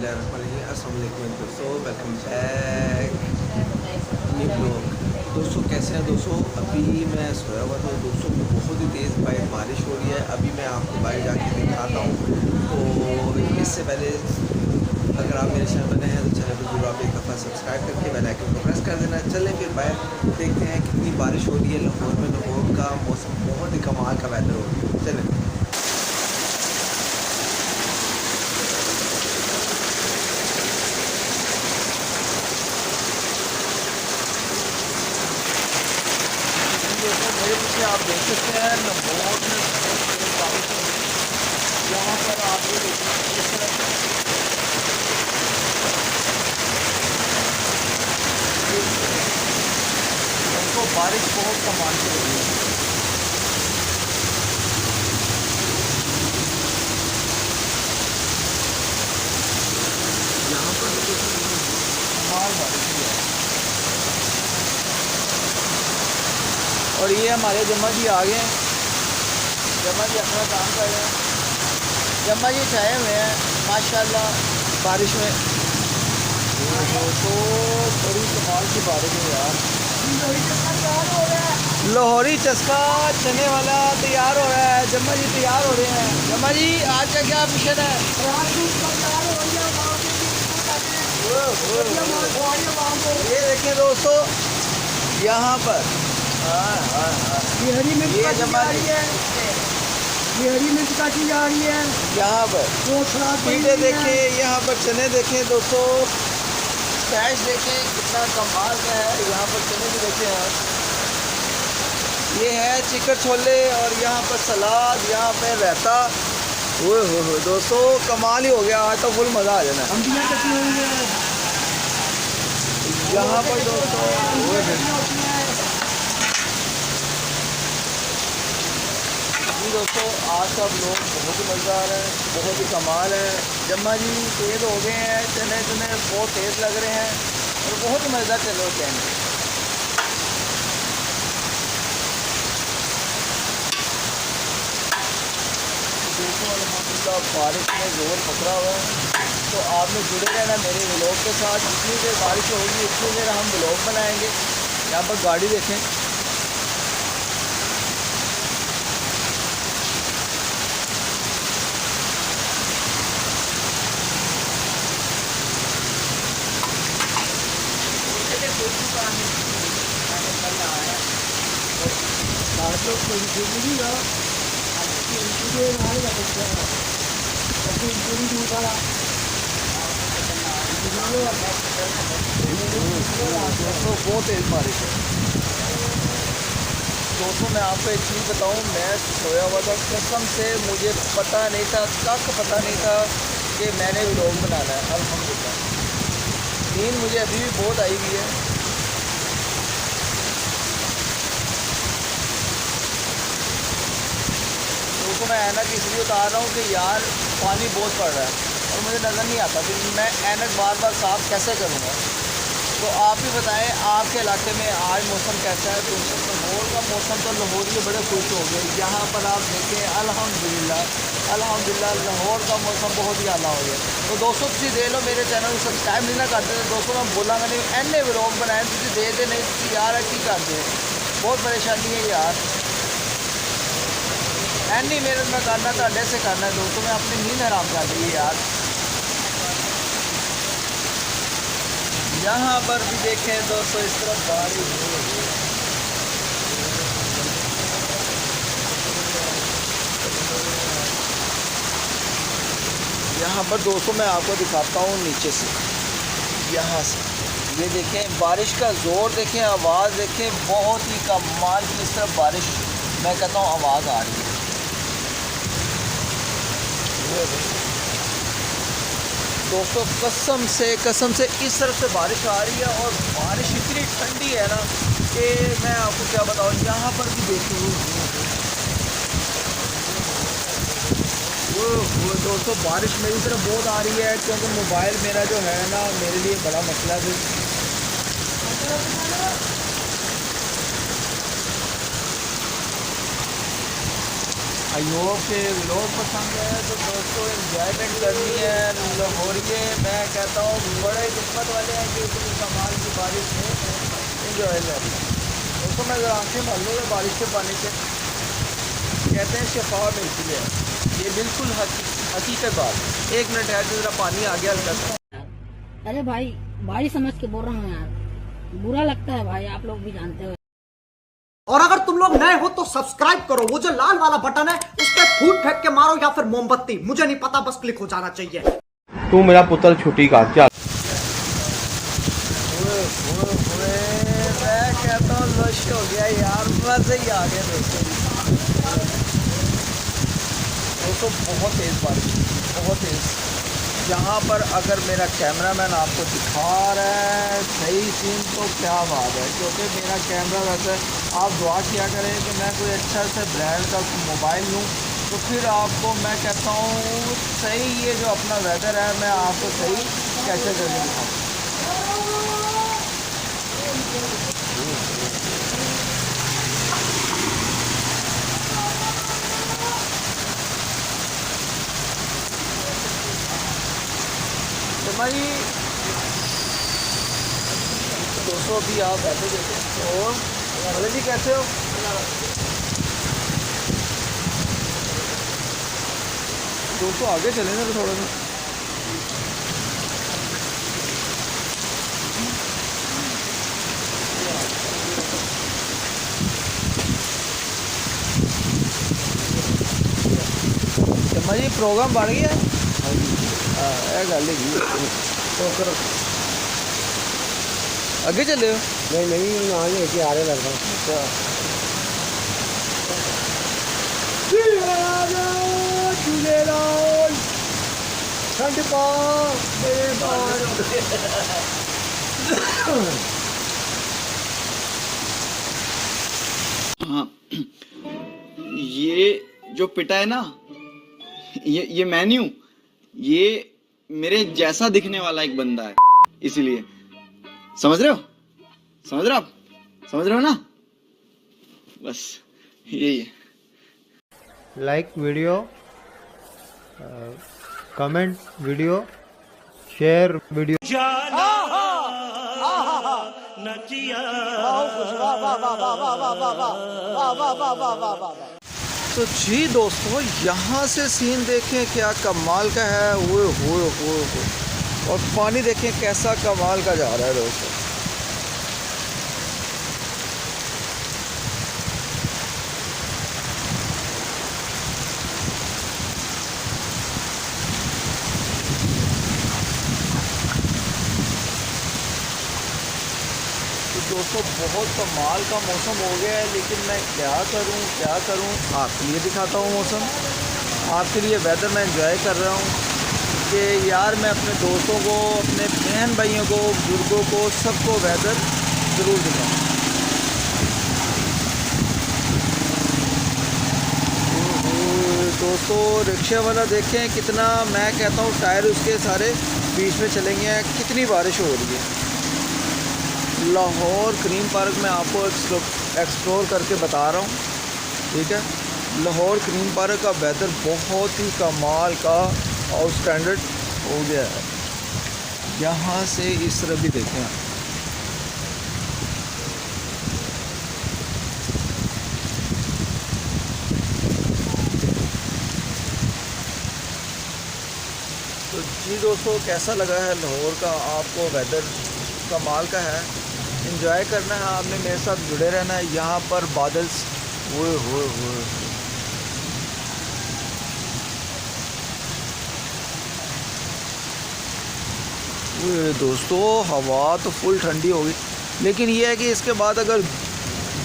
बिस्मिल्लाहिर्रहमानिर्रहीम। अस्सलाम वालेकुम दोस्तों, वेलकम बैक न्यू ब्लॉग। दोस्तों कैसे हैं दोस्तों? अभी मैं सोया हुआ था दोस्तों, बहुत ही तेज़ बारिश हो रही है। अभी मैं आपको बाहर जाके दिखाता हूँ। तो इससे पहले अगर आप मेरे चैनल पर नए हैं तो चैनल को जरूर आप एक दफ़ा सब्सक्राइब करके बेल आइकन को प्रेस कर देना। चलें फिर बाहर देखते हैं कितनी बारिश हो रही है लाहौर में। लाहौर का मौसम बहुत ही कमाल का वेदर हो रही है। चलें। मेरे पीछे आप देख सकते हैं लाहौर में बहुत तेज़ बारिश हो रही है। यहाँ पर आप ये देखिए इस तरह उनको बारिश बहुत कमाल की हो रही है। यहाँ पर कमाल बारिश हुई है। और ये हमारे जम्मा जी आ गए हैं। जम्मा जी अपना काम कर रहे हैं। जम्मा जी छाए हुए हैं माशाल्लाह बारिश में। तो बड़ी कमाल की बारिश है यार। लाहौरी चस्का चने वाला तैयार हो रहा है। जम्मा जी तैयार हो रहे हैं। जम्मा जी आज का क्या मिशन है? ये देखें दोस्तों यहाँ पर ये हरी मिर्च काटी जा रही है। ये हरी मिर्च काटी जा रही है। यहाँ पर पीले देखें, यहाँ पर चने देखें दोस्तों, कैश देखें कितना कमाल का है। यहाँ पर चने भी देखें आप। ये है चिकन छोले और यहाँ पर सलाद, यहाँ पे रायता। ओए हो दोस्तों कमाल ही हो गया। आज तो फुल मज़ा आ जाना। अंबियाँ कटी हुई है। यहाँ पर दोस्तों दोस्तों आज का लोग बहुत ही मज़ेदार है, बहुत ही कमाल है। जम्मा जी तेज़ हो गए हैं। चने चने बहुत तेज़ लग रहे हैं और बहुत ही मज़ेदार चने होते हैं। दोस्तों अल्हम्दुलिल्लाह बारिश में ज़ोर पकड़ा हुआ है। तो आपने जुड़े रहना मेरे व्लॉग के साथ। जितनी देर बारिश होगी उतनी देर हम व्लॉग बनाएंगे। यहाँ पर गाड़ी देखें। दोस्तों बहुत तेज़ बारिश है। दोस्तों मैं आपको एक चीज़ बताऊं, मैं सोया हुआ था कसम से, मुझे पता नहीं था, पता नहीं था कि मैंने व्लॉग बनाना है। अल्हम्दुलिल्लाह नींद मुझे अभी भी बहुत आई हुई है। दोस्तों मैं ऐनक इसलिए उतार रहा हूँ कि यार पानी बहुत पड़ रहा है और मुझे नज़र नहीं आता फिर मैं ऐनक बार बार साफ़ कैसे करूँगा। तो आप ही बताएं आपके इलाके में आज मौसम कैसा है? दोस्तों लाहौर का मौसम तो लाहौरी बड़े खुश हो गए। यहाँ पर आप देखें अल्हम्दुलिल्लाह लाहौर का मौसम बहुत ही आला हो गया। तो दोस्तों तुम दे लो मेरे चैनल को सब्सक्राइब नहीं ना करते तो दोस्तों मैं बोलांगा नहीं एने व्लॉग बनाए तुम दे दे नहीं यार की कर दे। बहुत परेशानी है यार। एनी मेहनत में करना तो से करना है दोस्तों। मैं अपनी नींद हराम कर दी है यार। यहाँ पर भी देखें दोस्तों इस तरफ बारिश हो रही है। यहाँ पर दोस्तों मैं आपको दिखाता हूँ नीचे से, यहाँ से ये देखें बारिश का ज़ोर देखें, आवाज़ देखें, बहुत ही कमाल की इस तरफ बारिश मैं कहता हूँ आवाज़ आ रही है। दोस्तों कसम से इस तरफ से बारिश आ रही है और बारिश इतनी ठंडी है ना कि मैं आपको क्या बताऊँ। यहाँ पर भी देखिए वो दोस्तों बारिश मेरी तरफ बहुत आ रही है क्योंकि मोबाइल मेरा जो है ना मेरे लिए बड़ा मसला है। आयोग के लोग पसंद है तो दोस्तों एंजॉयमेंट करनी है लाहौर के। मैं कहता हूँ बड़े किस्मत वाले हैं कि इतनी कमाल की बारिश में इंजॉय कर रहे हैं। दोस्तों मैं ज़रा आँखें भर लूँ बारिश के पानी से, कहते हैं शफा मिलती है, ये बिल्कुल हकीकत बात है। 1 मिनट है तो ज़रा पानी आ गया हल्का सा। अरे भाई भाई समझ के बोल रहा हूँ यार, बुरा लगता है भाई, आप लोग भी जानते हो। और अगर तुम लोग नए हो तो सब्सक्राइब करो, वो जो लाल वाला बटन है उस पर फूट फेंक के मारो या फिर मोमबत्ती, मुझे नहीं पता, बस क्लिक हो जाना चाहिए। तू मेरा पुत्र छुट्टी का क्या मैं कहता हूँ लश हो गया यार, मजे ही आ गए दोस्तों। बहुत तेज़ बारिश, बहुत तेज़। यहाँ पर अगर मेरा कैमरामैन आपको दिखा रहा है सही सीन तो क्या बात है, क्योंकि मेरा कैमरा वैसे आप दुआ किया करें कि मैं कोई अच्छा सा ब्रांड का मोबाइल लूँ तो फिर आपको मैं कहता हूँ सही ये जो अपना वेदर है मैं आपको सही कैप्चर करके दिखाऊँ। तो भाई दोस्तों अभी आप बैठे देखें और भले जी कैसे हो? दोस्तों आगे चले ना तो थोड़ा सा। शर्मा जी प्रोग्राम बन गया है? हाँ गल तो करो अगे चले हो? नहीं ना लेके आ रहे लगता। अच्छा ठंड पा मेरे बाल। हाँ ये जो पिटा है ना, ये मेन्यू, ये मेरे जैसा दिखने वाला एक बंदा है, इसीलिए। समझ रहे हो? समझ रहे हो आप? समझ रहे हो ना? बस यही है। Like video, comment video, share video. तो जी दोस्तों यहाँ से सीन देखें क्या कमाल का है, वो और पानी देखें कैसा कमाल का जा रहा है दोस्तों। दोस्तों बहुत कमाल का मौसम हो गया है, लेकिन मैं क्या करूं आपके लिए दिखाता हूं मौसम, आपके लिए वेदर मैं एंजॉय कर रहा हूं कि यार मैं अपने दोस्तों को, अपने बहन भाइयों को, बुजुर्गों को, सबको वेदर ज़रूर दिखाऊं। दोस्तों रिक्शा वाला देखें कितना, मैं कहता हूँ टायर उसके सारे बीच में चलेंगे, कितनी बारिश हो रही है। लाहौर क्रीम पार्क में आपको एक्सप्लोर करके बता रहा हूँ, ठीक है। लाहौर क्रीम पार्क का वेदर बहुत ही कमाल का आउटस्टैंडर्ड हो गया है। यहाँ से इस तरफ भी देखें आप, तो जी दोस्तों कैसा लगा है लाहौर का आपको वेदर? कमाल का है, एंजॉय करना है आपने, मेरे साथ जुड़े रहना है। यहाँ पर बादल हुए दोस्तों हवा तो फुल ठंडी हो गई, लेकिन ये है कि इसके बाद अगर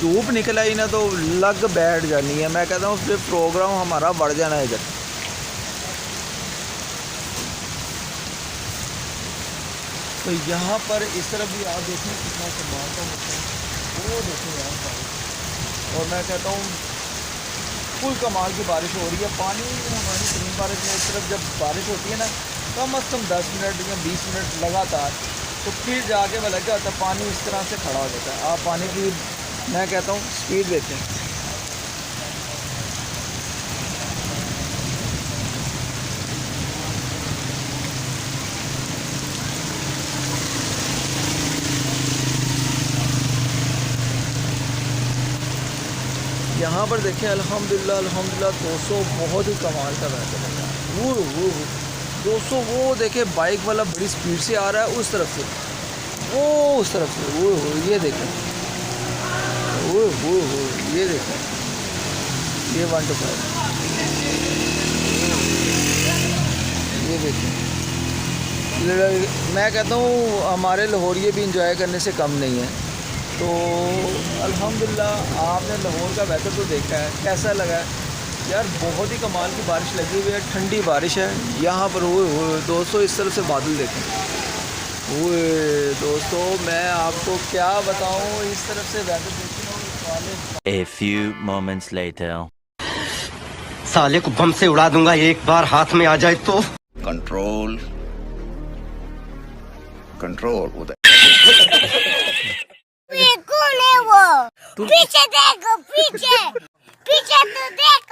धूप निकल आई ना तो लग बैठ जानी है। मैं कहता हूँ फिर प्रोग्राम हमारा बढ़ जाना है इधर। तो यहाँ पर इस तरफ भी आप देखें कितना कमाल का मौसम, वो देखें यहाँ पर। और मैं कहता हूँ फुल कमाल की बारिश हो रही है। पानी हमारी क्रीम पार्क में इस तरफ जब बारिश होती है ना कम अज़ कम 10 मिनट या 20 मिनट लगातार, तो फिर जाके वो लगा होता है पानी इस तरह से खड़ा हो जाता है। आप पानी की मैं कहता हूँ स्पीड देखें, यहाँ पर देखें अल्हम्दुलिल्लाह अल्हम्दुलिल्लाह दोस्तों बहुत ही कमाल का वेदर है यार। वो दोस्तों वो देखें बाइक वाला बड़ी स्पीड से आ रहा है उस तरफ से, वो उस तरफ से, वो ये देखें, वो ये देखें, ये 125 ये देखें। मैं कहता हूँ हमारे लाहौरिये भी इंजॉय करने से कम नहीं है। तो अल्हम्दुलिल्लाह आपने लाहौर का वेदर तो देखा है, कैसा लगा है यार? बहुत ही कमाल की बारिश लगी हुई है, ठंडी बारिश है यहाँ पर। वो दोस्तों इस तरफ से बादल देखें, वो दोस्तों मैं आपको क्या बताऊँ, इस तरफ से वेदर देखें। A few moments later. साले को बम से उड़ा दूंगा एक बार हाथ में आ जाए तो। कंट्रोल कंट्रोल उधर। कौन है वो? पीछे देखो, पीछे पीछे तो देख।